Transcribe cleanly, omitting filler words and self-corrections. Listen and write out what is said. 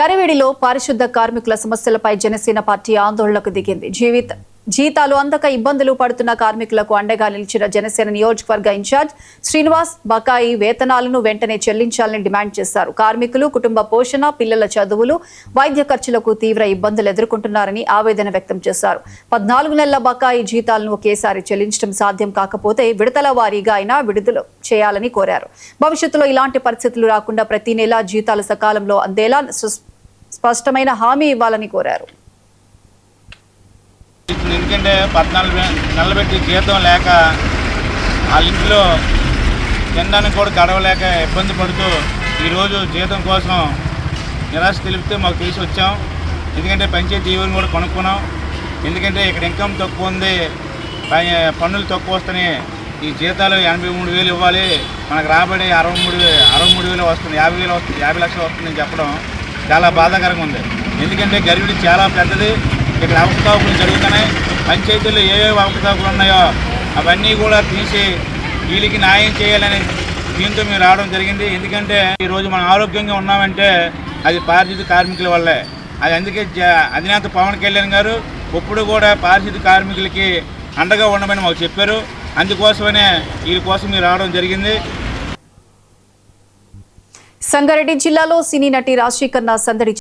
కరివేడిలో పారిశుద్ధ కార్మికుల సమస్యలపై జనసేన పార్టీ ఆందోళనకు దిగింది. జీతాలు అందక ఇబ్బందులు పడుతున్న కార్మికులకు అండగా నిలిచిన జనసేన నియోజకవర్గ ఇన్ఛార్జ్ శ్రీనివాస్ బకాయి వేతనాలను వెంటనే చెల్లించాలని డిమాండ్ చేశారు. కార్మికులు కుటుంబ పోషణ, పిల్లల చదువులు, వైద్య ఖర్చులకు తీవ్ర ఇబ్బందులు ఎదుర్కొంటున్నారని ఆవేదన వ్యక్తం చేశారు. 14 నెలల బకాయి జీతాలను ఒకేసారి చెల్లించడం సాధ్యం కాకపోతే విడతల వారీగా అయినా విడుదల చేయాలని కోరారు. భవిష్యత్తులో ఇలాంటి పరిస్థితులు రాకుండా ప్రతి నెల జీతాలు సకాలంలో అందేలా స్పష్టమైన హామీ ఇవ్వాలని కోరారు. ఎందుకంటే 14 నెలలు పెట్టి జీతం లేక వాళ్ళ ఇంట్లో తినడానికి కూడా గడవలేక ఇబ్బంది పడుతూ ఈరోజు జీతం కోసం నిరాశ తెలిపితే మాకు తెలిసి వచ్చాం. ఎందుకంటే పంచాయతీ ఈవెన్ కూడా కొనుక్కున్నాం. ఎందుకంటే ఇక్కడ ఇన్కమ్ తక్కువ ఉంది, పన్నులు తక్కువ వస్తున్నాయి, ఈ జీతాలు 83,000 ఇవ్వాలి, మనకు రాబడి 63,000 వస్తుంది, 50,000 వస్తుంది, 50 లక్షలు వస్తుందని చెప్పడం చాలా బాధాకరంగా ఉంది. ఎందుకంటే గరివిడి చాలా పెద్దది. ఇక్కడ అవకతవకలు జరుగుతున్నాయి. పంచాయతీల్లో ఏవేవి అవకతవకలు ఉన్నాయో అవన్నీ కూడా తీసి వీళ్ళకి న్యాయం చేయాలని దీంతో మేము రావడం జరిగింది. ఎందుకంటే ఈరోజు మనం ఆరోగ్యంగా ఉన్నామంటే అది పారిశుద్ధ కార్మికుల వల్లే. అది అందుకే అధినేత పవన్ కళ్యాణ్ గారు ఇప్పుడు కూడా పారిశుద్ధ కార్మికులకి అండగా ఉండమని మాకు చెప్పారు. అందుకోసమనే వీళ్ళ కోసం మీరు రావడం జరిగింది. సంగారెడ్డి జిల్లాలో సినీ నటి రాజశేఖర్ సందడి